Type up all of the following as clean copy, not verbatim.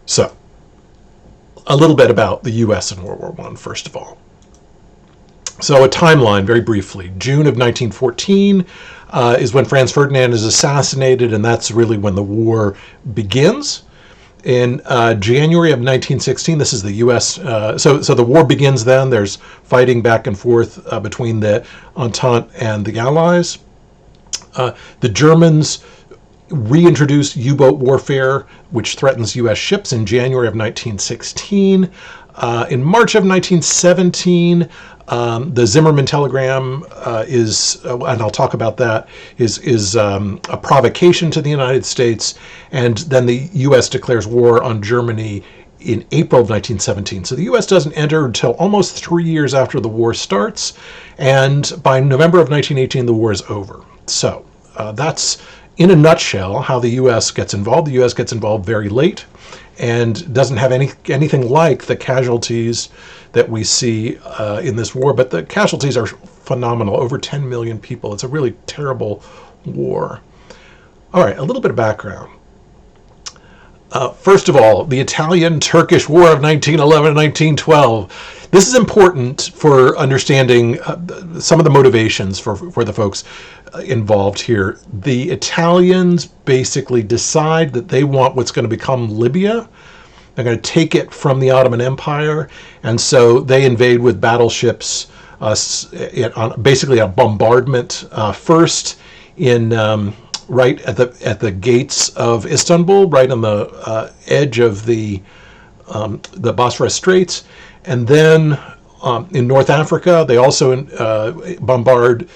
So, a little bit about the U.S. in World War I, first of all. So a timeline, very briefly. June of 1914 is when Franz Ferdinand is assassinated, and that's really when the war begins. In January of 1916, this is the U.S., so the war begins then. There's fighting back and forth between the Entente and the Allies. The Germans reintroduced U-boat warfare, which threatens U.S. ships in January of 1916. In March of 1917, the Zimmerman telegram is, and I'll talk about that, is a provocation to the United States, and then the U.S. declares war on Germany in April of 1917. So the U.S. doesn't enter until almost 3 years after the war starts, and by November of 1918, the war is over. So that's, in a nutshell, how the U.S. gets involved. The U.S. gets involved very late and doesn't have anything like the casualties that we see in this war. But the casualties are phenomenal, over 10 million people. It's a really terrible war. All right, a little bit of background. First of all, the Italian-Turkish War of 1911 and 1912. This is important for understanding some of the motivations for the folks involved here. The Italians basically decide that they want what's going to become Libya. They're going to take it from the Ottoman Empire, and so they invade with battleships, basically a bombardment first in right at the gates of Istanbul, right on the edge of the Bosphorus Straits, and then in North Africa they also bombard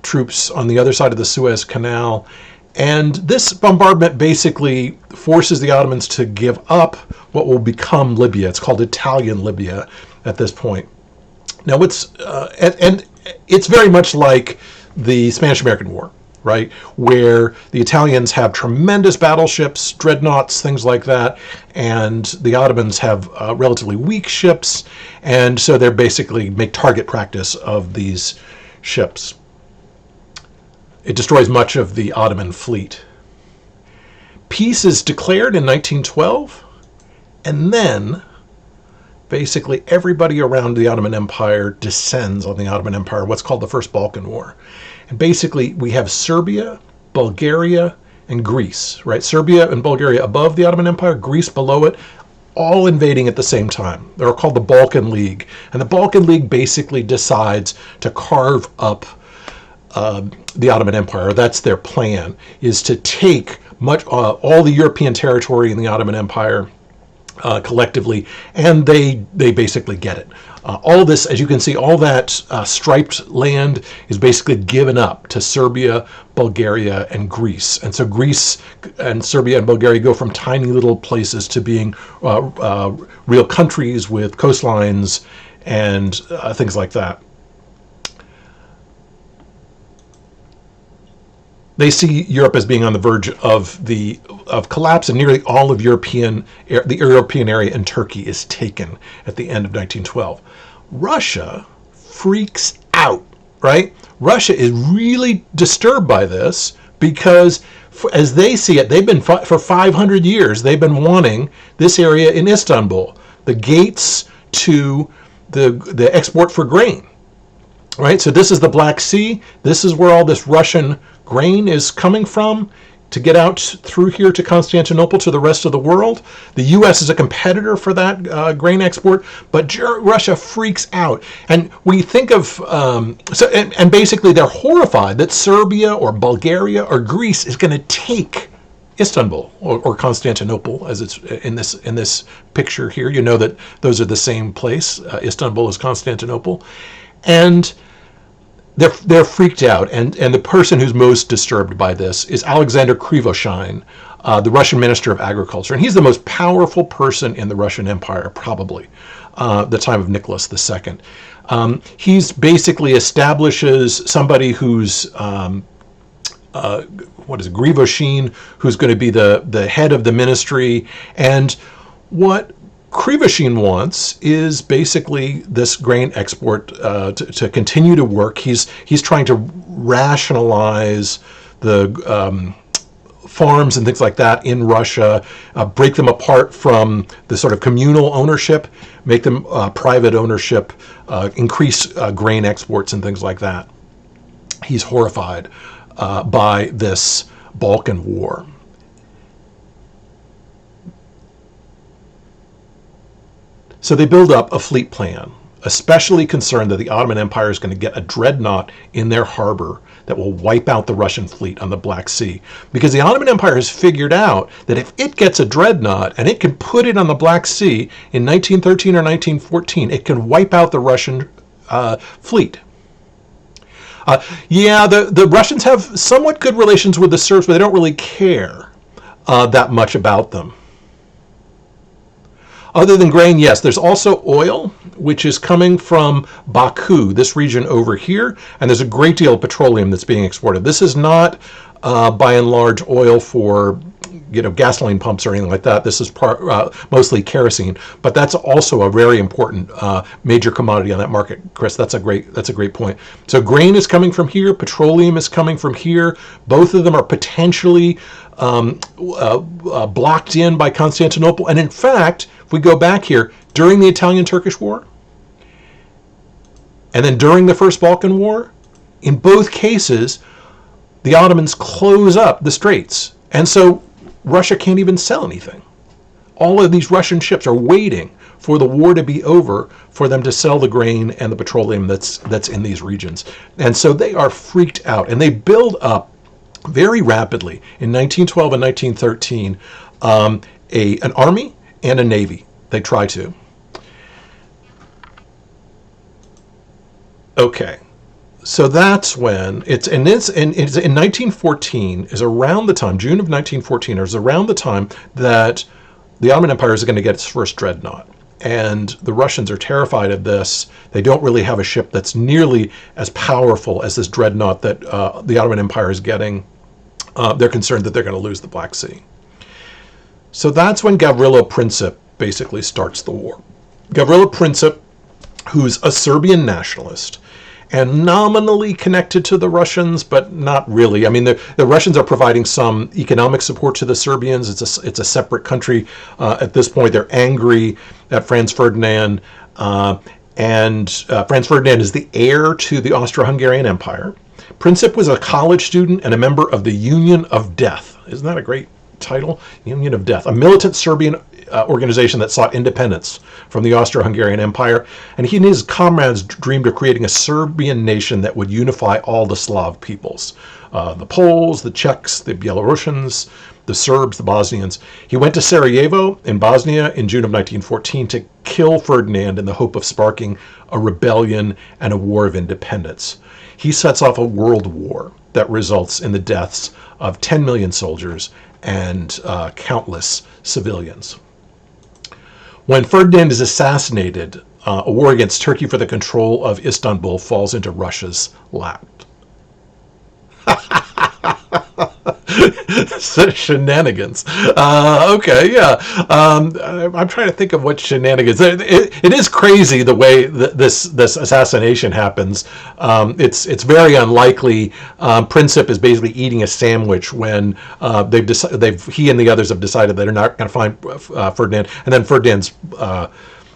troops on the other side of the Suez Canal. And this bombardment basically forces the Ottomans to give up what will become Libya. It's called Italian Libya at this point. Now, and it's very much like the Spanish-American War, right? Where the Italians have tremendous battleships, dreadnoughts, things like that, and the Ottomans have relatively weak ships, and so they basically make target practice of these ships. It destroys much of the Ottoman fleet. Peace is declared in 1912, and then basically everybody around the Ottoman Empire descends on the Ottoman Empire, what's called the First Balkan War. And basically we have Serbia, Bulgaria, and Greece, right? Serbia and Bulgaria above the Ottoman Empire, Greece below it, all invading at the same time. They're called the Balkan League. And the Balkan League basically decides to carve up the Ottoman Empire. That's their plan, is to take all the European territory in the Ottoman Empire collectively, and they basically get it. All this, as you can see, all that striped land is basically given up to Serbia, Bulgaria, and Greece. And so Greece and Serbia and Bulgaria go from tiny little places to being real countries with coastlines and things like that. They see Europe as being on the verge of collapse, and nearly all of the European area in Turkey is taken at the end of 1912. Russia freaks out, right? Russia is really disturbed by this because, as they see it, they've been for 500 years. They've been wanting this area in Istanbul, the gates to the export for grain, right? So this is the Black Sea. This is where all this Russian grain is coming from to get out through here to Constantinople to the rest of the world. The U.S. is a competitor for that grain export, but Russia freaks out. And we think of, and basically they're horrified that Serbia or Bulgaria or Greece is going to take Istanbul or Constantinople, as it's in this picture here. You know that those are the same place. Istanbul is Constantinople. And they're freaked out, and the person who's most disturbed by this is Alexander Krivoshein, the Russian Minister of Agriculture, and he's the most powerful person in the Russian Empire, probably, the time of Nicholas II. He's basically establishes somebody who's Krivoshein, who's going to be the head of the ministry, and what Krivoshein wants is basically this grain export to continue to work. He's trying to rationalize the farms and things like that in Russia, break them apart from the sort of communal ownership, make them private ownership, increase grain exports and things like that. He's horrified by this Balkan War. So they build up a fleet plan, especially concerned that the Ottoman Empire is going to get a dreadnought in their harbor that will wipe out the Russian fleet on the Black Sea. Because the Ottoman Empire has figured out that if it gets a dreadnought and it can put it on the Black Sea in 1913 or 1914, it can wipe out the Russian fleet. The Russians have somewhat good relations with the Serbs, but they don't really care that much about them. Other than grain, yes, there's also oil, which is coming from Baku, this region over here, and there's a great deal of petroleum that's being exported. This is not, by and large, oil for gasoline pumps or anything like that. This is mostly kerosene, but that's also a very important major commodity on that market. Chris, that's a great point. So grain is coming from here, petroleum is coming from here. Both of them are potentially blocked in by Constantinople, and in fact, if we go back here, during the Italian-Turkish War, and then during the First Balkan War, in both cases, the Ottomans close up the straits. And so Russia can't even sell anything. All of these Russian ships are waiting for the war to be over for them to sell the grain and the petroleum that's in these regions. And so they are freaked out, and they build up very rapidly in 1912 and 1913 an army and a navy. They try to. Okay. So that's when it's in 1914 is around the time, June of 1914 is around the time that the Ottoman Empire is going to get its first dreadnought. And the Russians are terrified of this. They don't really have a ship that's nearly as powerful as this dreadnought that the Ottoman Empire is getting. They're concerned that they're going to lose the Black Sea. So that's when Gavrilo Princip basically starts the war. Gavrilo Princip, who's a Serbian nationalist, and nominally connected to the Russians, but not really. I mean, the Russians are providing some economic support to the Serbians. It's a separate country at this point. They're angry at Franz Ferdinand, and Franz Ferdinand is the heir to the Austro-Hungarian Empire. Princip was a college student and a member of the Union of Death. Isn't that a great title? Union of Death, a militant Serbian organization that sought independence from the Austro-Hungarian Empire, and he and his comrades dreamed of creating a Serbian nation that would unify all the Slav peoples, the Poles, the Czechs, the Belarusians, the Serbs, the Bosnians. He went to Sarajevo in Bosnia in June of 1914 to kill Ferdinand in the hope of sparking a rebellion and a war of independence. He sets off a world war that results in the deaths of 10 million soldiers and countless civilians. When Ferdinand is assassinated, a war against Turkey for the control of Istanbul falls into Russia's lap. Shenanigans. Okay, yeah. I'm trying to think of what shenanigans. It is crazy the way this assassination happens. It's very unlikely. Princip is basically eating a sandwich when he and the others have decided that they're not going to find Ferdinand, and then Ferdinand's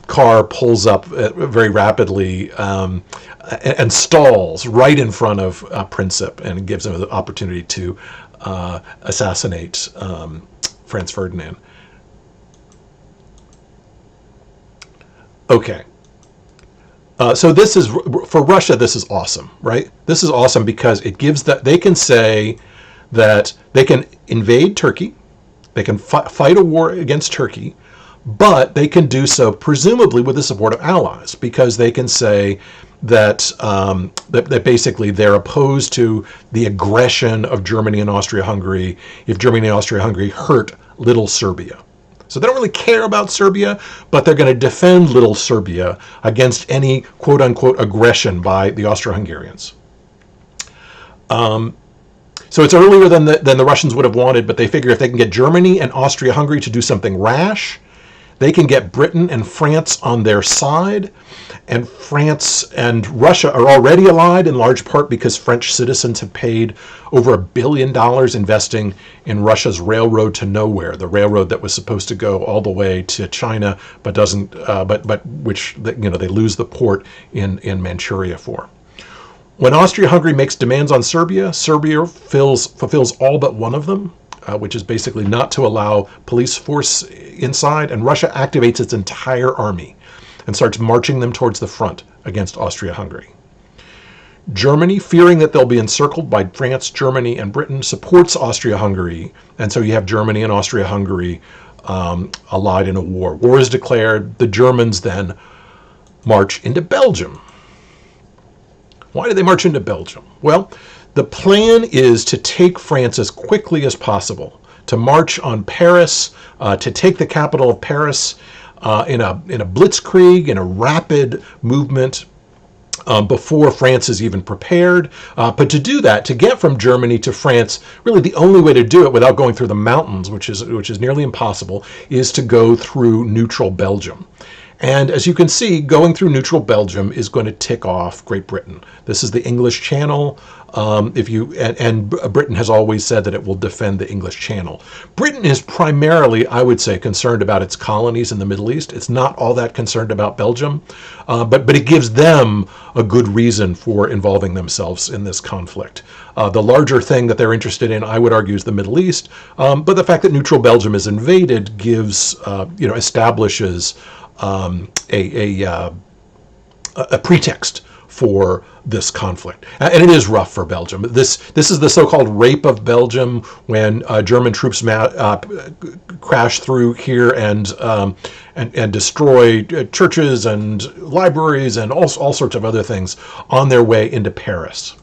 car pulls up very rapidly and stalls right in front of Princip and gives him the opportunity to assassinate Franz Ferdinand. Okay. So this is, for Russia, this is awesome, right? This is awesome because it gives that, they can say that they can invade Turkey, they can fight a war against Turkey, but they can do so presumably with the support of allies, because they can say that that basically they're opposed to the aggression of Germany and Austria-Hungary if Germany and Austria-Hungary hurt little Serbia. So they don't really care about Serbia, but they're going to defend little Serbia against any quote-unquote aggression by the Austro-Hungarians. So it's earlier than the Russians would have wanted, but they figure if they can get Germany and Austria-Hungary to do something rash, They can get Britain and France on their side, and France and Russia are already allied in large part because French citizens have paid over $1 billion investing in Russia's railroad to nowhere, the railroad that was supposed to go all the way to China, but doesn't, but which they lose the port in Manchuria for. When Austria-Hungary makes demands on Serbia, Serbia fulfills all but one of them, which is basically not to allow police force inside, and Russia activates its entire army and starts marching them towards the front against Austria-Hungary. Germany, fearing that they'll be encircled by France, Germany, and Britain, supports Austria-Hungary, and so you have Germany and Austria-Hungary allied in a war. War is declared. The Germans then march into Belgium. Why did they march into Belgium? Well, the plan is to take France as quickly as possible, to march on Paris, to take the capital of Paris in a blitzkrieg, in a rapid movement before France is even prepared. But to do that, to get from Germany to France, really the only way to do it without going through the mountains, which is nearly impossible, is to go through neutral Belgium. And as you can see, going through neutral Belgium is going to tick off Great Britain. This is the English Channel. And Britain has always said that it will defend the English Channel. Britain is primarily, I would say, concerned about its colonies in the Middle East. It's not all that concerned about Belgium, but it gives them a good reason for involving themselves in this conflict. The larger thing that they're interested in, I would argue, is the Middle East. But the fact that neutral Belgium is invaded gives, establishes a pretext for this conflict, and it is rough for Belgium. This is the so-called rape of Belgium, when German troops crash through here and destroy churches and libraries and all sorts of other things on their way into Paris.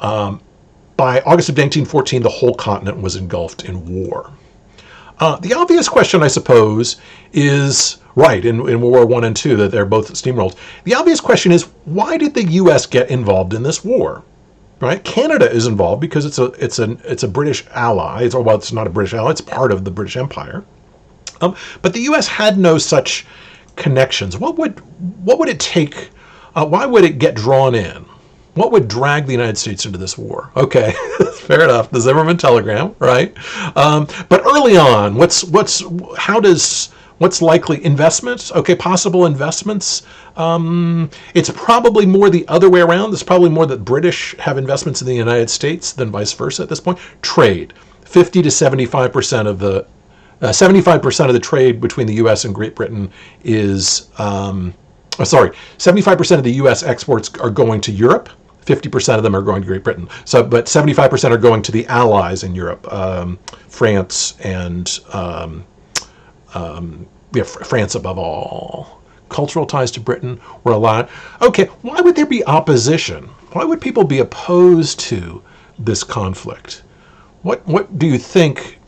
By August of 1914, the whole continent was engulfed in war. The obvious question, I suppose, is, right, in World War I and II, that they're both steamrolled. The obvious question is, why did the U.S. get involved in this war? Right? Canada is involved because it's a British ally. It's not a British ally. It's part of the British Empire. But the U.S. had no such connections. What would it take? Why would it get drawn in? What would drag the United States into this war? Okay, fair enough. The Zimmerman telegram, right? But early on, what's likely? Investments? Okay, possible investments. It's probably more the other way around. It's probably more that British have investments in the United States than vice versa at this point. Trade. 50 to 75% of the 75% of the trade between the U.S. and Great Britain is 75% of the U.S. exports are going to Europe. 50% of them are going to Great Britain. But 75% are going to the allies in Europe, France and France above all. Cultural ties to Britain were a lot. Okay, why would there be opposition? Why would people be opposed to this conflict? What do you think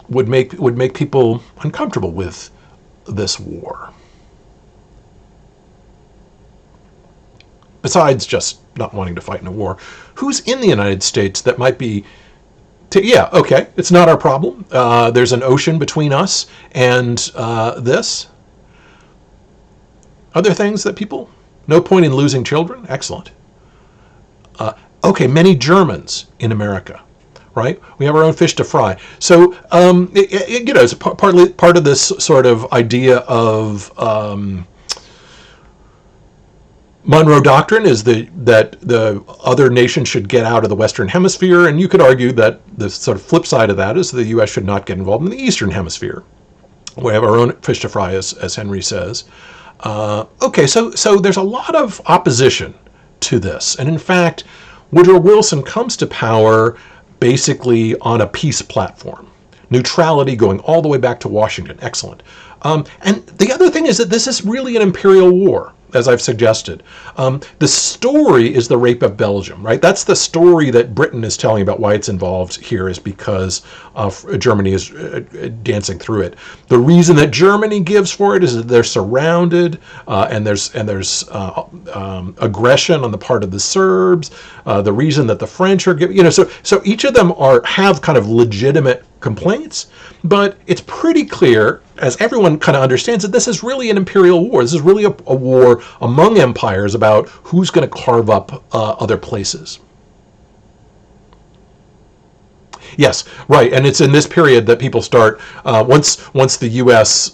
would make people uncomfortable with this war? Besides just not wanting to fight in a war, who's in the United States that might be, okay, it's not our problem. There's an ocean between us and this. Other things that people, no point in losing children, excellent. Okay, many Germans in America, right? We have our own fish to fry. So, it's part of this sort of idea of Monroe Doctrine is that the other nations should get out of the Western Hemisphere, and you could argue that the sort of flip side of that is the U.S. should not get involved in the Eastern Hemisphere. We have our own fish to fry, as Henry says. Okay, so there's a lot of opposition to this, and in fact, Woodrow Wilson comes to power basically on a peace platform. Neutrality going all the way back to Washington. Excellent. And the other thing is that this is really an imperial war, as I've suggested. The story is the rape of Belgium, right? That's the story that Britain is telling about why it's involved here, is because Germany is dancing through it. The reason that Germany gives for it is that they're surrounded, and there's aggression on the part of the Serbs. The reason that the French are giving, so each of them have kind of legitimate complaints, but it's pretty clear, as everyone kind of understands, that this is really an imperial war. This is really a war among empires about who's going to carve up other places. Yes, right, and it's in this period that people start. Once the U.S.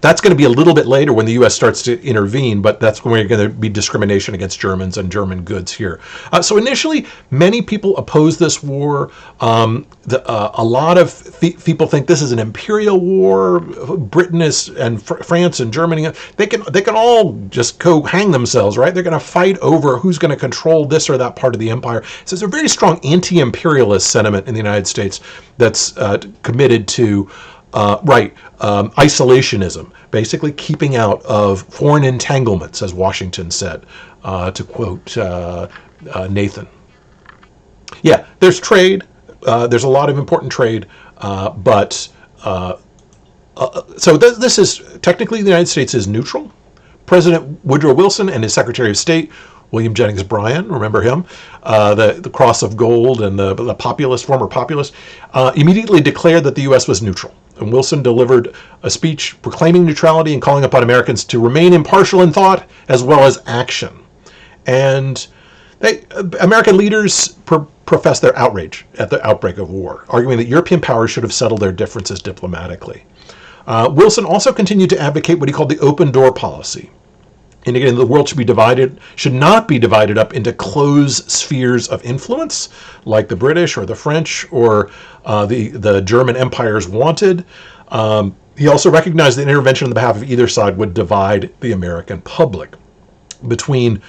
That's going to be a little bit later when the U.S. starts to intervene, but that's when we're going to be discrimination against Germans and German goods here. So initially, many people oppose this war. A lot of people think this is an imperial war. Britain and France and Germany, they can all just go hang themselves, right? They're going to fight over who's going to control this or that part of the empire. So there's a very strong anti-imperialist sentiment in the United States that's committed to isolationism, basically keeping out of foreign entanglements, as Washington said, to quote Nathan. Yeah, there's trade. There's a lot of important trade, but so this is technically the United States is neutral. President Woodrow Wilson and his Secretary of State, William Jennings Bryan, remember him, the Cross of Gold and the former populist, immediately declared that the U.S. was neutral. And Wilson delivered a speech proclaiming neutrality and calling upon Americans to remain impartial in thought as well as action. And American leaders professed their outrage at the outbreak of war, arguing that European powers should have settled their differences diplomatically. Wilson also continued to advocate what he called the open door policy, indicating the world should not be divided up into closed spheres of influence, like the British or the French or the German empires wanted. He also recognized that intervention on the behalf of either side would divide the American public between,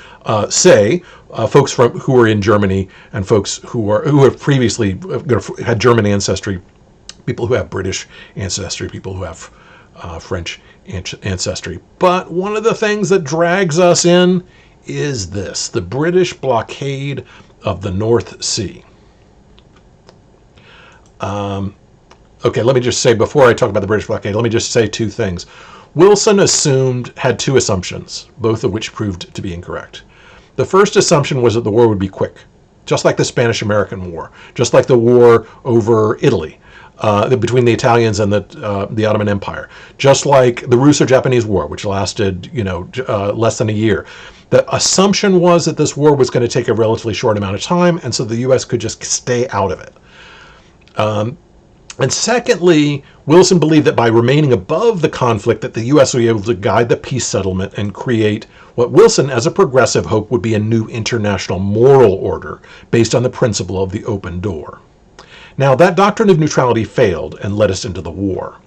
folks who were in Germany and folks who have previously had German ancestry, people who have British ancestry, people who have French ancestry. But one of the things that drags us in is this: the British blockade of the North Sea. Okay, let me just say, before I talk about the British blockade, let me just say two things. Wilson had two assumptions, both of which proved to be incorrect. The first assumption was that the war would be quick, just like the Spanish-American War, just like the war over Italy, between the Italians and the Ottoman Empire, just like the Russo-Japanese War, which lasted less than a year. The assumption was that this war was going to take a relatively short amount of time, and so the U.S. could just stay out of it. And secondly, Wilson believed that by remaining above the conflict, that the U.S. would be able to guide the peace settlement and create what Wilson, as a progressive, hoped would be a new international moral order based on the principle of the open door. Now, that doctrine of neutrality failed and led us into the war.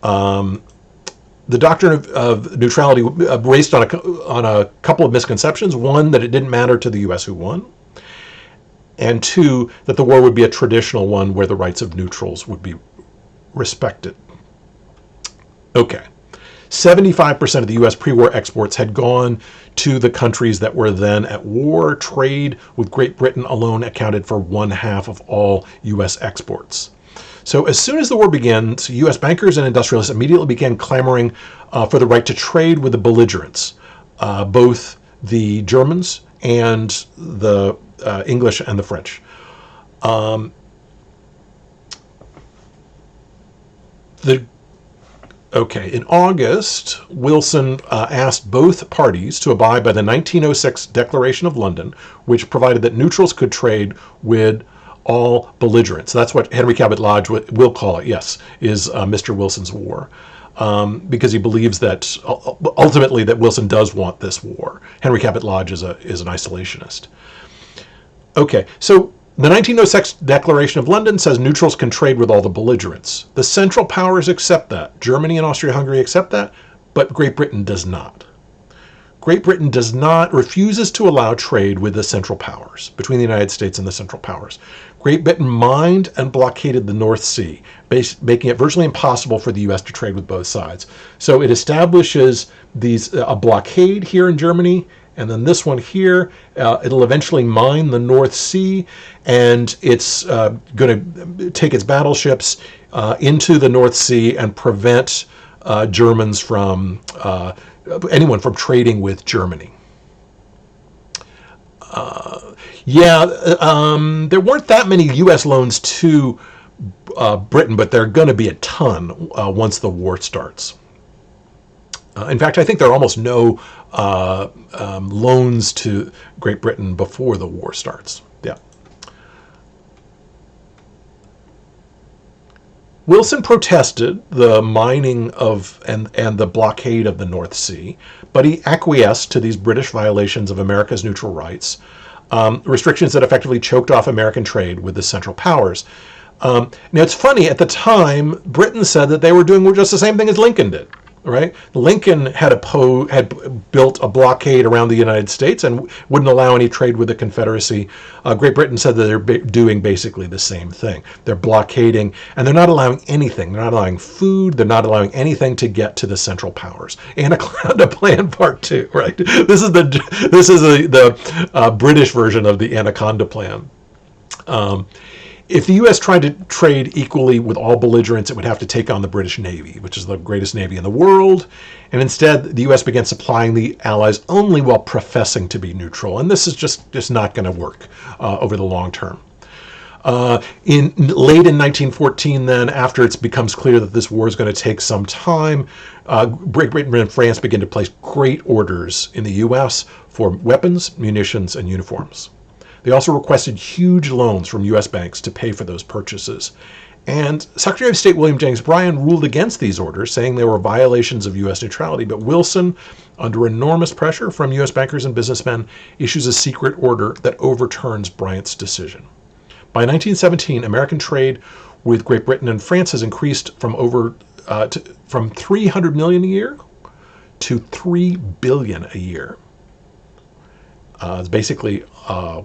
The doctrine of neutrality based on a couple of misconceptions. One, that it didn't matter to the U.S. who won. And two, that the war would be a traditional one where the rights of neutrals would be respected. Okay. 75% of the U.S. pre-war exports had gone to the countries that were then at war. Trade with Great Britain alone accounted for 1/2 of all U.S. exports. So as soon as the war began, U.S. bankers and industrialists immediately began clamoring for the right to trade with the belligerents, both the Germans and the English and the French. In August, Wilson asked both parties to abide by the 1906 Declaration of London, which provided that neutrals could trade with all belligerents. That's what Henry Cabot Lodge will call it, yes, is Mr. Wilson's war. Because he believes that ultimately that Wilson does want this war. Henry Cabot Lodge is an isolationist. Okay, so the 1906 Declaration of London says neutrals can trade with all the belligerents. The Central Powers accept that. Germany and Austria-Hungary accept that, but Great Britain does not. Great Britain refuses to allow trade with the Central Powers, between the United States and the Central Powers. Great Britain mined and blockaded the North Sea, making it virtually impossible for the U.S. to trade with both sides. So it establishes a blockade here in Germany, and then this one here, it'll eventually mine the North Sea, and it's going to take its battleships into the North Sea and prevent Germans from anyone from trading with Germany. There weren't that many U.S. loans to Britain, but there are going to be a ton once the war starts. In fact, I think there are almost no loans to Great Britain before the war starts. Yeah. Wilson protested the mining of and the blockade of the North Sea, but he acquiesced to these British violations of America's neutral rights, restrictions that effectively choked off American trade with the Central Powers. Now, it's funny, at the time, Britain said that they were doing just the same thing as Lincoln did. Right? Lincoln had built a blockade around the United States and wouldn't allow any trade with the Confederacy. Great Britain said that they're doing basically the same thing. They're blockading, and they're not allowing anything. They're not allowing food. They're not allowing anything to get to the Central Powers. Anaconda Plan Part 2, right? This is the British version of the Anaconda Plan. If the U.S. tried to trade equally with all belligerents, it would have to take on the British Navy, which is the greatest navy in the world. And instead, the U.S. began supplying the Allies only while professing to be neutral. And this is just not going to work over the long term. Late in 1914, then, after it becomes clear that this war is going to take some time, Great Britain and France begin to place great orders in the U.S. for weapons, munitions, and uniforms. They also requested huge loans from U.S. banks to pay for those purchases. And Secretary of State William Jennings Bryan ruled against these orders, saying they were violations of U.S. neutrality. But Wilson, under enormous pressure from U.S. bankers and businessmen, issues a secret order that overturns Bryant's decision. By 1917, American trade with Great Britain and France has increased from from $300 million a year to $3 billion a year. It's basically,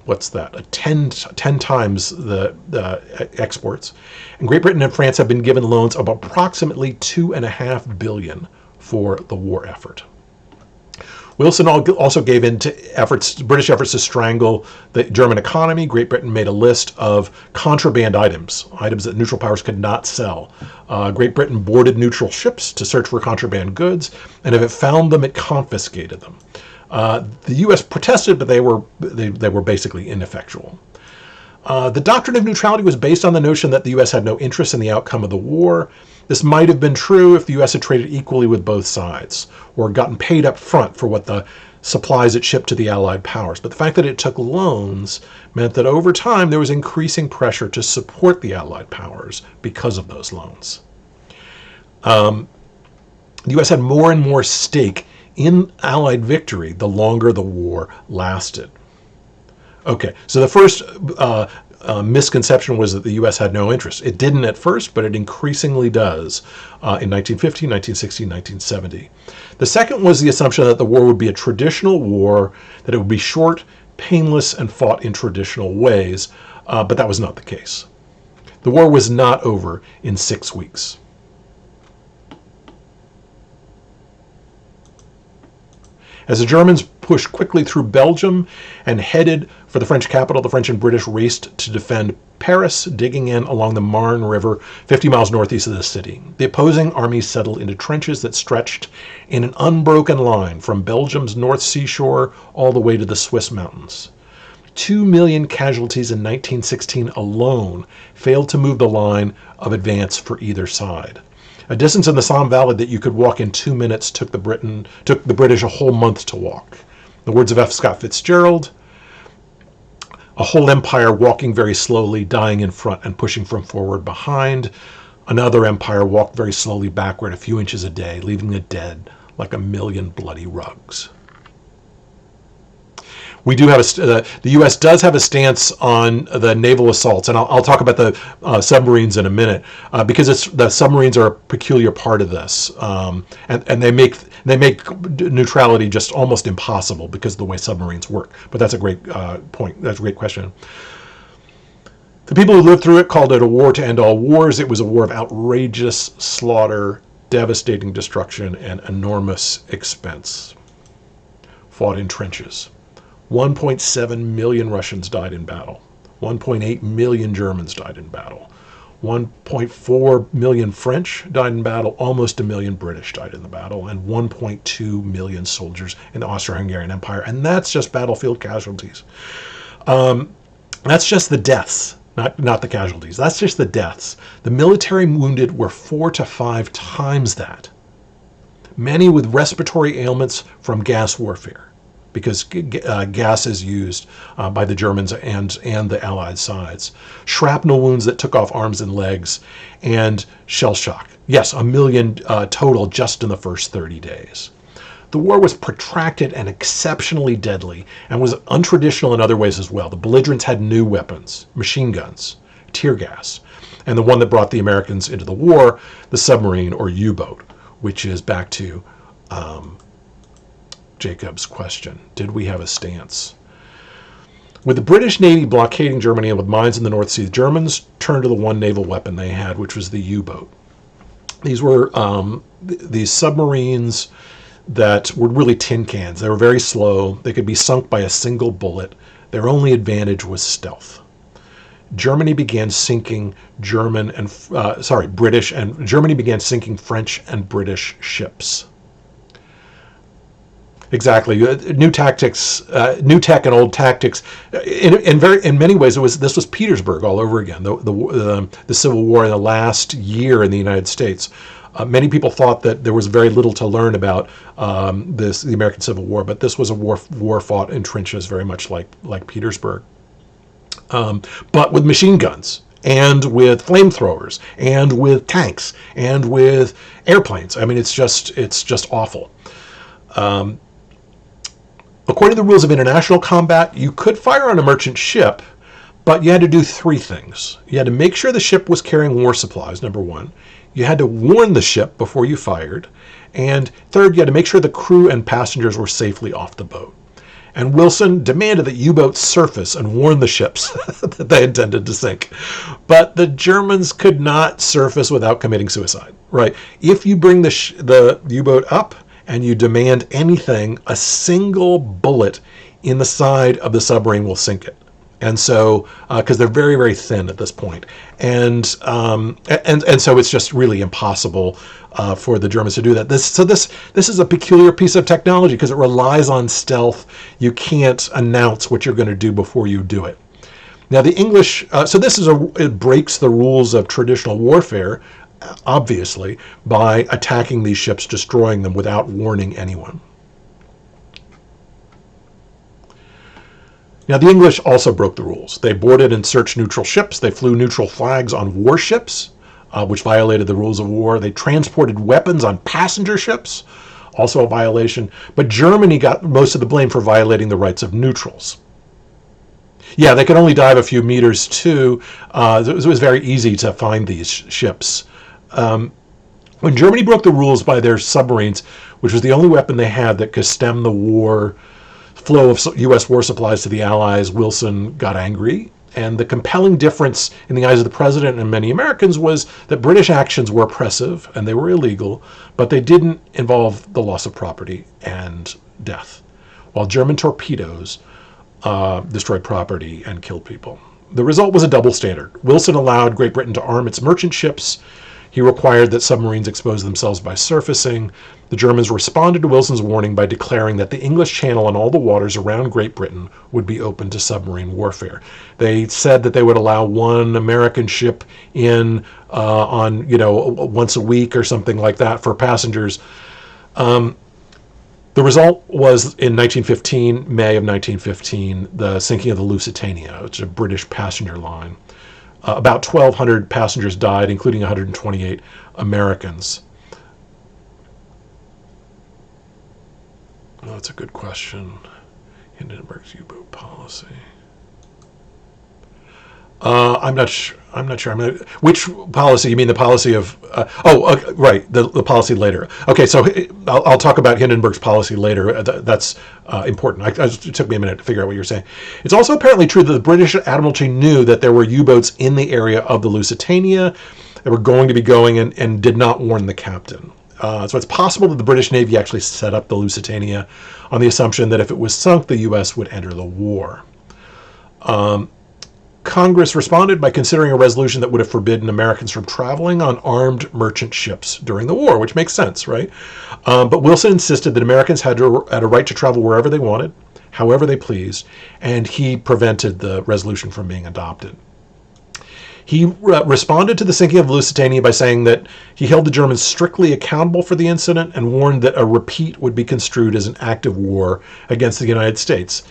what's that? 10 times the exports. And Great Britain and France have been given loans of approximately $2.5 billion for the war effort. Wilson also gave in to British efforts to strangle the German economy. Great Britain made a list of contraband items that neutral powers could not sell. Great Britain boarded neutral ships to search for contraband goods, and if it found them, it confiscated them. The U.S. protested, but they were basically ineffectual. The doctrine of neutrality was based on the notion that the U.S. had no interest in the outcome of the war. This might have been true if the U.S. had traded equally with both sides or gotten paid up front for what the supplies it shipped to the Allied powers. But the fact that it took loans meant that over time there was increasing pressure to support the Allied powers because of those loans. The U.S. had more and more stake in Allied victory the longer the war lasted. Okay, so the first misconception was that the U.S. had no interest. It didn't at first, but it increasingly does in 1915, 1916, 1970. The second was the assumption that the war would be a traditional war, that it would be short, painless, and fought in traditional ways, but that was not the case. The war was not over in 6 weeks. As the Germans pushed quickly through Belgium and headed for the French capital, the French and British raced to defend Paris, digging in along the Marne River 50 miles northeast of the city. The opposing armies settled into trenches that stretched in an unbroken line from Belgium's North Sea shore all the way to the Swiss mountains. 2 million casualties in 1916 alone failed to move the line of advance for either side. A distance in the Somme Valley that you could walk in 2 minutes took the British a whole month to walk. The words of F. Scott Fitzgerald, a whole empire walking very slowly, dying in front and pushing from forward behind. Another empire walked very slowly backward a few inches a day, leaving the dead like a million bloody rugs. We do have the U.S. does have a stance on the naval assaults, and I'll talk about the submarines in a minute because the submarines are a peculiar part of this, and they make neutrality just almost impossible because of the way submarines work. But that's a great point. That's a great question. The people who lived through it called it a war to end all wars. It was a war of outrageous slaughter, devastating destruction, and enormous expense. Fought in trenches. 1.7 million Russians died in battle. 1.8 million Germans died in battle. 1.4 million French died in battle. Almost a million British died in the battle. And 1.2 million soldiers in the Austro-Hungarian Empire. And that's just battlefield casualties. That's just the deaths. not the casualties. That's just the deaths. The military wounded were 4 to 5 times that. Many with respiratory ailments from gas warfare, because gas is used by the Germans and the Allied sides. Shrapnel wounds that took off arms and legs, and shell shock. Yes, 1 million total just in the first 30 days. The war was protracted and exceptionally deadly, and was untraditional in other ways as well. The belligerents had new weapons, machine guns, tear gas, and the one that brought the Americans into the war, the submarine or U-boat, which is back to Jacob's question. Did we have a stance? With the British Navy blockading Germany and with mines in the North Sea, the Germans turned to the one naval weapon they had, which was the U-boat. These were these submarines that were really tin cans. They were very slow. They could be sunk by a single bullet. Their only advantage was stealth. Germany began sinking Germany began sinking French and British ships. Exactly, new tactics, new tech and old tactics. In many ways, this was Petersburg all over again. The Civil War in the last year in the United States. Many people thought that there was very little to learn about the American Civil War, but this was a war fought in trenches, very much like Petersburg, but with machine guns and with flamethrowers and with tanks and with airplanes. I mean, it's just awful. According to the rules of international combat, you could fire on a merchant ship, but you had to do 3 things. You had to make sure the ship was carrying war supplies, number 1. You had to warn the ship before you fired. And third, you had to make sure the crew and passengers were safely off the boat. And Wilson demanded that U-boats surface and warn the ships that they intended to sink. But the Germans could not surface without committing suicide, right? If you bring the U-boat up and you demand anything, a single bullet in the side of the submarine will sink it. And so, because they're very, very thin at this point, and so it's just really impossible for the Germans to do that. This is a peculiar piece of technology because it relies on stealth. You can't announce what you're going to do before you do it. Now the English, it breaks the rules of traditional warfare, obviously, by attacking these ships, destroying them without warning anyone. Now, the English also broke the rules. They boarded and searched neutral ships. They flew neutral flags on warships, which violated the rules of war. They transported weapons on passenger ships, also a violation. But Germany got most of the blame for violating the rights of neutrals. Yeah, they could only dive a few meters, too. It was very easy to find these ships. When Germany broke the rules by their submarines, which was the only weapon they had that could stem the flow of U.S. war supplies to the Allies, Wilson got angry. And the compelling difference in the eyes of the president and many Americans was that British actions were oppressive and they were illegal, but they didn't involve the loss of property and death, while German torpedoes destroyed property and killed people. The result was a double standard. Wilson allowed Great Britain to arm its merchant ships. He required that submarines expose themselves by surfacing. The Germans responded to Wilson's warning by declaring that the English Channel and all the waters around Great Britain would be open to submarine warfare. They said that they would allow one American ship in on once a week or something like that for passengers. The result was in May of 1915, the sinking of the Lusitania, which is a British passenger line. About 1,200 passengers died, including 128 Americans. Oh, that's a good question. Hindenburg's U-boat policy. I'm not sure. Which policy? You mean the policy of? Right. The policy later. Okay, so I'll talk about Hindenburg's policy later. That's important. It took me a minute to figure out what you're saying. It's also apparently true that the British Admiralty knew that there were U-boats in the area of the Lusitania that were going to be going and did not warn the captain. So it's possible that the British Navy actually set up the Lusitania on the assumption that if it was sunk, the U.S. would enter the war. Congress responded by considering a resolution that would have forbidden Americans from traveling on armed merchant ships during the war, which makes sense, right? But Wilson insisted that Americans had a right to travel wherever they wanted, however they pleased, and he prevented the resolution from being adopted. He responded to the sinking of Lusitania by saying that he held the Germans strictly accountable for the incident and warned that a repeat would be construed as an act of war against the United States.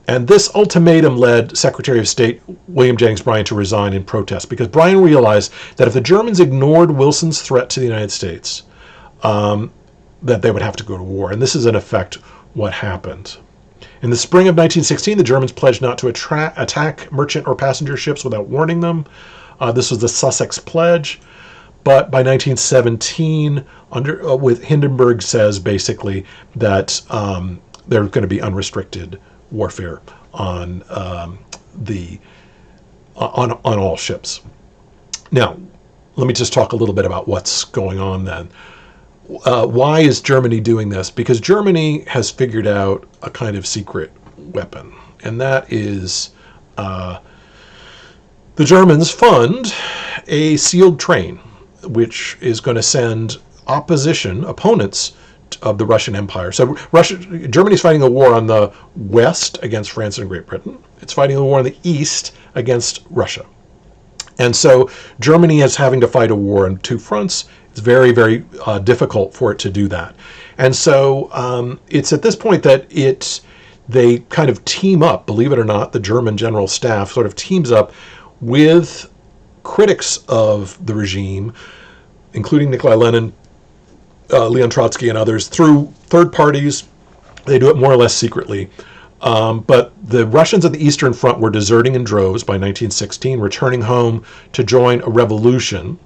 And this ultimatum led Secretary of State William Jennings Bryan to resign in protest, because Bryan realized that if the Germans ignored Wilson's threat to the United States, that they would have to go to war. And this is, in effect, what happened. In the spring of 1916, the Germans pledged not to attack merchant or passenger ships without warning them. This was the Sussex Pledge. But by 1917, with Hindenburg says basically that there's going to be unrestricted warfare on all ships. Now, let me just talk a little bit about what's going on then. Why is Germany doing this? Because Germany has figured out a kind of secret weapon, and that is the Germans fund a sealed train, which is going to send opponents of the Russian Empire. So Germany's fighting a war on the west against France and Great Britain. It's fighting a war on the east against Russia. And so Germany is having to fight a war on two fronts. It's very, very difficult for it to do that. And so it's at this point that they kind of team up, believe it or not, the German general staff sort of teams up with critics of the regime, including Nikolai Lenin, Leon Trotsky, and others, through third parties. They do it more or less secretly. But the Russians at the Eastern Front were deserting in droves by 1916, returning home to join a revolution.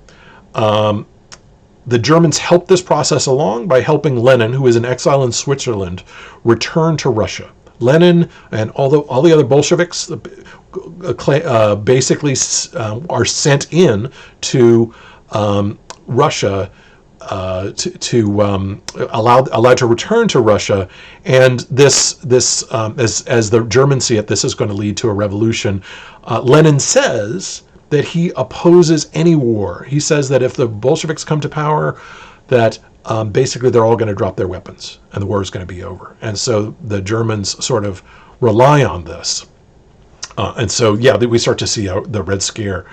The Germans helped this process along by helping Lenin, who is in exile in Switzerland, return to Russia. Lenin and all the other Bolsheviks basically are sent in to Russia allowed to return to Russia, and this as the Germans see it, this is going to lead to a revolution. Lenin says that he opposes any war. He says that if the Bolsheviks come to power, that basically they're all going to drop their weapons and the war is going to be over. And so the Germans sort of rely on this. And so, yeah, we start to see the Red Scare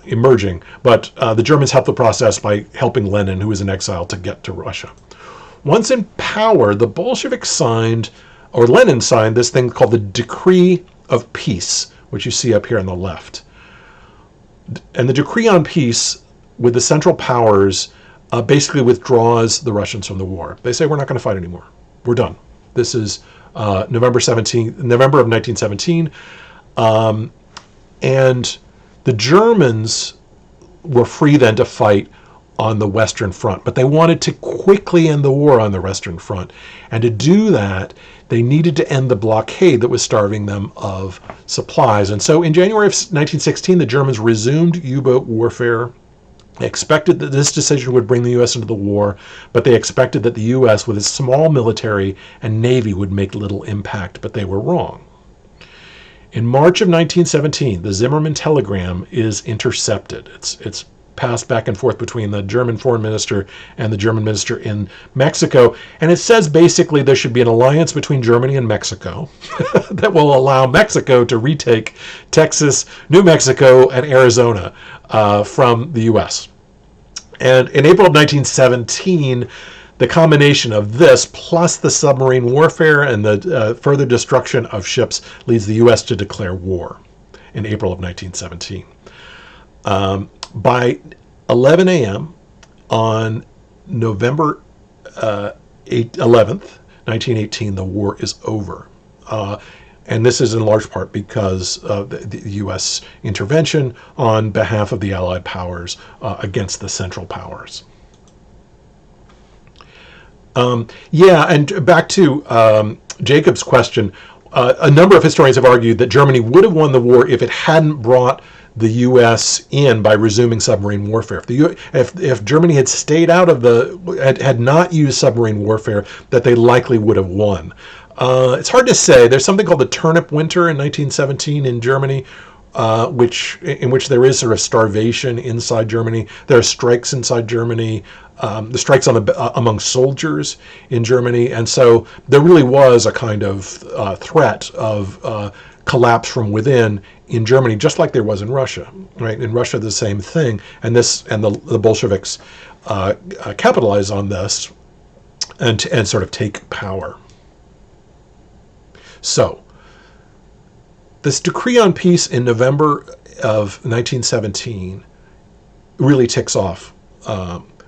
emerging. But the Germans help the process by helping Lenin, who is in exile, to get to Russia. Once in power, the Bolsheviks Lenin signed this thing called the Decree of Peace, which you see up here on the left. And the Decree on Peace with the Central Powers basically withdraws the Russians from the war. They say, we're not going to fight anymore. We're done. This is November of 1917. And the Germans were free then to fight on the Western Front, but they wanted to quickly end the war on the Western Front. And to do that, they needed to end the blockade that was starving them of supplies. And so in January of 1916, the Germans resumed U-boat warfare. They expected that this decision would bring the U.S. into the war, but they expected that the U.S., with its small military and navy, would make little impact, but they were wrong. In March of 1917, the Zimmermann telegram is intercepted. It's passed back and forth between the German foreign minister and the German minister in Mexico. And it says basically there should be an alliance between Germany and Mexico that will allow Mexico to retake Texas, New Mexico, and Arizona from the U.S. And in April of 1917, the combination of this plus the submarine warfare and the further destruction of ships leads the U.S. to declare war in April of 1917. By 11 a.m. on November 11th, 1918, the war is over. And this is in large part because of the U.S. intervention on behalf of the Allied powers against the Central Powers. And back to Jacob's question, a number of historians have argued that Germany would have won the war if it hadn't brought the U.S. in by resuming submarine warfare. If Germany had stayed out of had not used submarine warfare, that they likely would have won. It's hard to say. There's something called the Turnip Winter in 1917 in Germany, in which there is sort of starvation inside Germany. There are strikes inside Germany. The strikes among soldiers in Germany, and so there really was a kind of threat of collapse from within in Germany, just like there was in Russia. Right, in Russia, the same thing, and the Bolsheviks capitalize on this and sort of take power. So, this decree on peace in November of 1917 really ticks off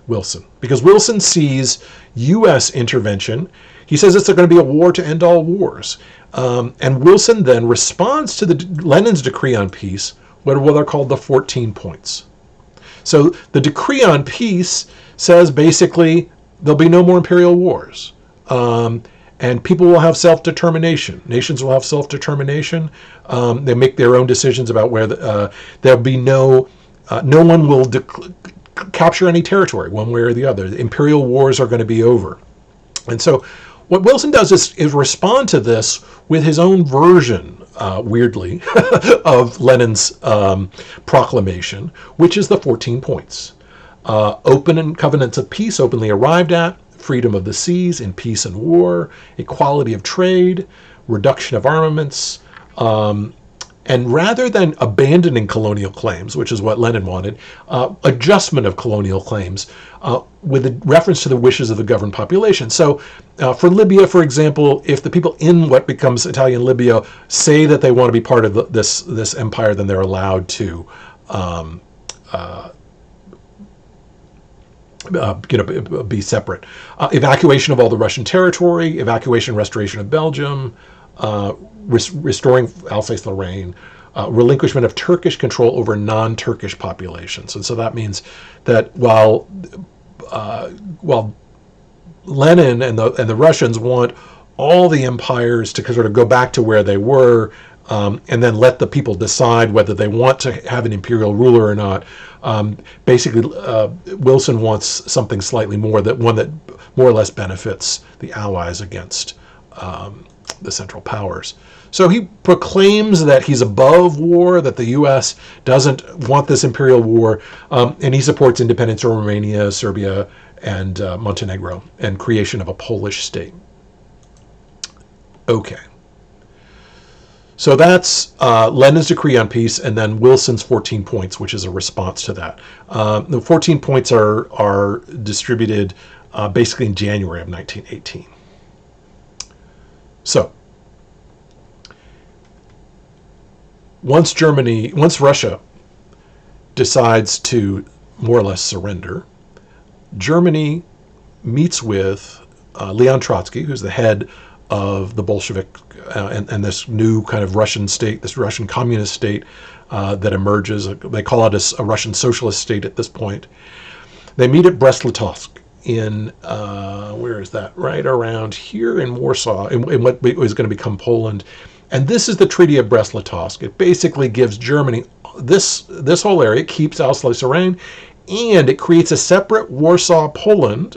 Wilson, because Wilson sees U.S. intervention. He says it's going to be a war to end all wars. And Wilson then responds to Lenin's decree on peace, what are called the 14 points. So the decree on peace says basically there'll be no more imperial wars. And people will have self-determination. Nations will have self-determination. They make their own decisions about where there'll be no one will capture any territory one way or the other. The imperial wars are going to be over. And so what Wilson does is respond to this with his own version, weirdly, of Lenin's proclamation, which is the 14 points. Open and covenants of peace openly arrived at, freedom of the seas in peace and war, equality of trade, reduction of armaments, and rather than abandoning colonial claims, which is what Lenin wanted, adjustment of colonial claims with a reference to the wishes of the governed population. So for Libya, for example, if the people in what becomes Italian Libya say that they want to be part of this empire, then they're allowed to be separate. Evacuation of all the Russian territory, evacuation and restoration of Belgium, restoring Alsace-Lorraine, relinquishment of Turkish control over non-Turkish populations. And so that means that while Lenin and the Russians want all the empires to sort of go back to where they were, and then let the people decide whether they want to have an imperial ruler or not. Basically, Wilson wants something slightly more, one that more or less benefits the Allies against the Central Powers. So he proclaims that he's above war, that the U.S. doesn't want this imperial war, and he supports independence of Romania, Serbia, and Montenegro, and creation of a Polish state. Okay. So that's Lenin's decree on peace, and then Wilson's 14 points, which is a response to that. The 14 points are distributed basically in January of 1918. So once Russia decides to more or less surrender, Germany meets with Leon Trotsky, who's the head of the Bolshevik and this new kind of Russian state, this Russian communist state that emerges. They call it a Russian socialist state at this point. They meet at Brest-Litovsk in, where is that? Right around here in Warsaw, in what is going to become Poland. And this is the Treaty of Brest-Litovsk. It basically gives Germany this whole area, keeps Alsace-Lorraine, and it creates a separate Poland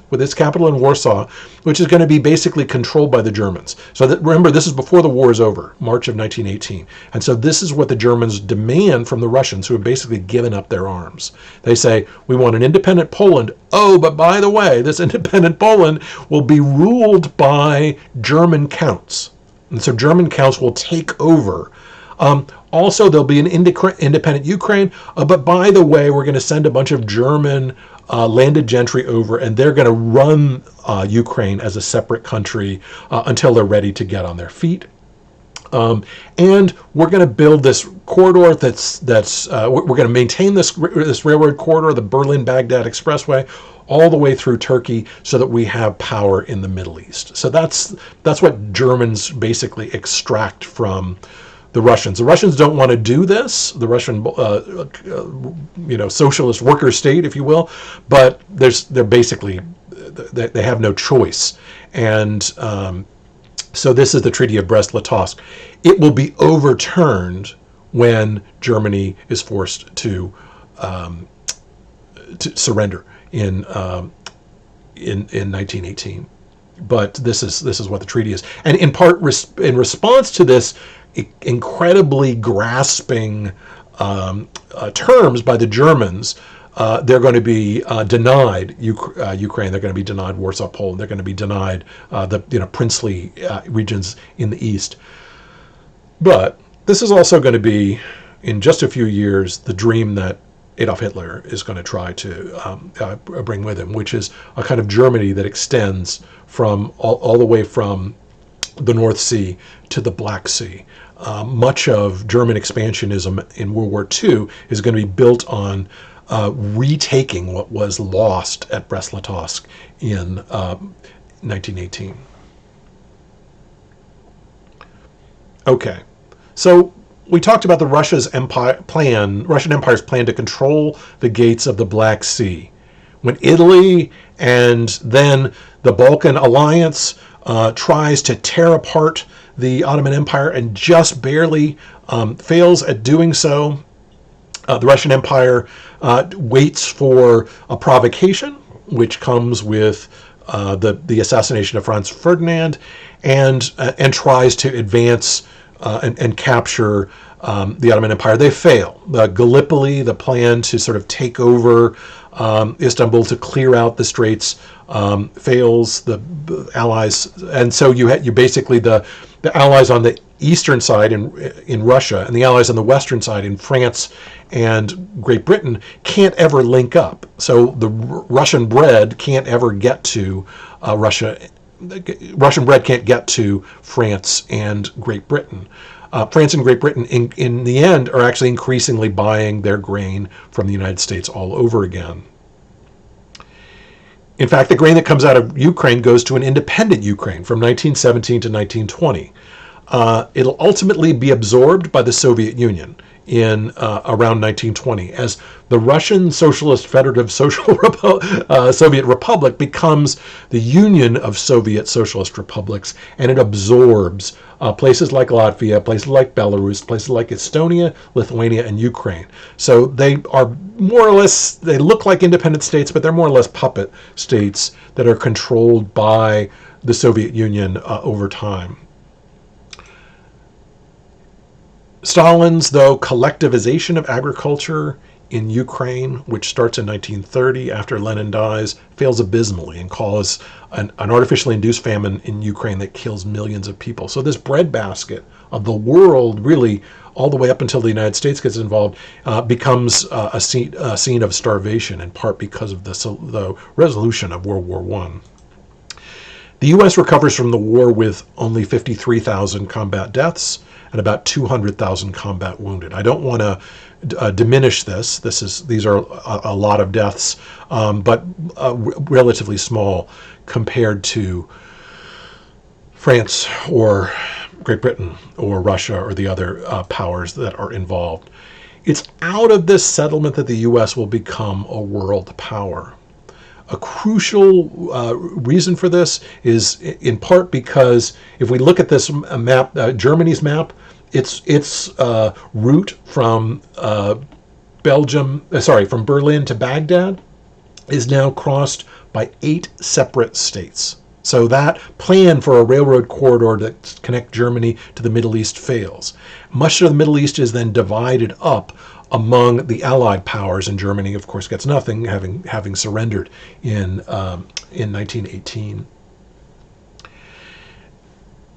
with its capital in Warsaw, which is going to be basically controlled by the Germans. So remember, this is before the war is over, March of 1918. And so this is what the Germans demand from the Russians, who have basically given up their arms. They say, we want an independent Poland. Oh, but by the way, this independent Poland will be ruled by German counts. And so German counts will take over. Also, there'll be an independent Ukraine, but by the way, we're going to send a bunch of German landed gentry over, and they're going to run Ukraine as a separate country until they're ready to get on their feet. And we're going to build this corridor we're going to maintain this railroad corridor, the Berlin-Baghdad Expressway, all the way through Turkey, so that we have power in the Middle East. So that's what Germans basically extract from the Russians. The Russians don't want to do this, the Russian, socialist worker state, if you will, but they're basically, they have no choice. And so this is the Treaty of Brest-Litovsk. It will be overturned when Germany is forced to surrender in 1918. But this is what the treaty is, and in part in response to this incredibly grasping terms by the Germans, they're going to be denied Ukraine. They're going to be denied Warsaw, Poland. They're going to be denied the princely regions in the east. But This is also going to be, in just a few years, the dream that Adolf Hitler is going to try to bring with him, which is a kind of Germany that extends from all the way from the North Sea to the Black Sea. Much of German expansionism in World War II is going to be built on retaking what was lost at Brest-Litovsk in 1918. Okay, so we talked about the Russian Empire's plan to control the gates of the Black Sea. When Italy and then the Balkan alliance tries to tear apart the Ottoman Empire and just barely fails at doing so, the Russian Empire waits for a provocation, which comes with the assassination of Franz Ferdinand, and tries to advance and capture the Ottoman Empire. They fail. Gallipoli, the plan to sort of take over Istanbul to clear out the straits, fails. The Allies, and so you basically the Allies on the eastern side in Russia and the Allies on the western side in France and Great Britain can't ever link up. So the Russian bread can't ever get to Russia. Russian bread can't get to France and Great Britain. France and Great Britain, in the end, are actually increasingly buying their grain from the United States all over again. In fact, the grain that comes out of Ukraine goes to an independent Ukraine from 1917 to 1920. It'll ultimately be absorbed by the Soviet Union in around 1920, as the Russian Socialist Federative Soviet Republic becomes the Union of Soviet Socialist Republics, and it absorbs places like Latvia, places like Belarus, places like Estonia, Lithuania, and Ukraine. So they are more or less, they look like independent states, but they're more or less puppet states that are controlled by the Soviet Union over time. Stalin's, though, collectivization of agriculture in Ukraine, which starts in 1930 after Lenin dies, fails abysmally and causes an artificially induced famine in Ukraine that kills millions of people. So this breadbasket of the world, really all the way up until the United States gets involved, becomes a scene of starvation, in part because of the resolution of World War I. The U.S. recovers from the war with only 53,000 combat deaths and about 200,000 combat wounded. I don't want to diminish this. These are a lot of deaths, but relatively small compared to France or Great Britain or Russia or the other powers that are involved. It's out of this settlement that the U.S. will become a world power. A crucial reason for this is in part because if we look at this map, Germany's map, its route from from Berlin to Baghdad is now crossed by 8 separate states. So that plan for a railroad corridor to connect Germany to the Middle East fails. Much of the Middle East is then divided up among the Allied powers, and Germany, of course, gets nothing, having surrendered in 1918.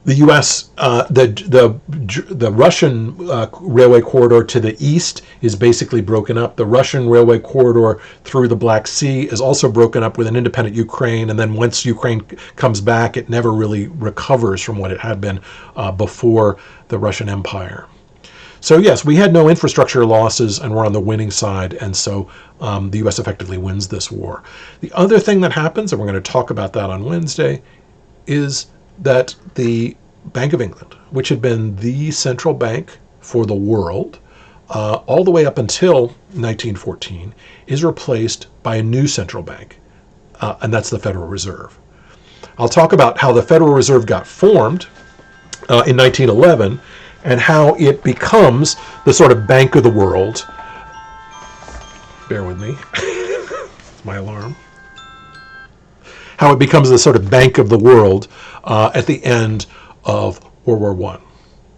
The U.S., the Russian railway corridor to the east is basically broken up. The Russian railway corridor through the Black Sea is also broken up with an independent Ukraine, and then once Ukraine comes back, it never really recovers from what it had been before the Russian Empire. So yes, we had no infrastructure losses, and we're on the winning side, and so the U.S. effectively wins this war. The other thing that happens, and we're going to talk about that on Wednesday, is that the Bank of England, which had been the central bank for the world all the way up until 1914, is replaced by a new central bank, and that's the Federal Reserve. I'll talk about how the Federal Reserve got formed in 1911 and how it becomes the sort of bank of the world. Bear with me. It's my alarm. How it becomes the sort of bank of the world at the end of World War I.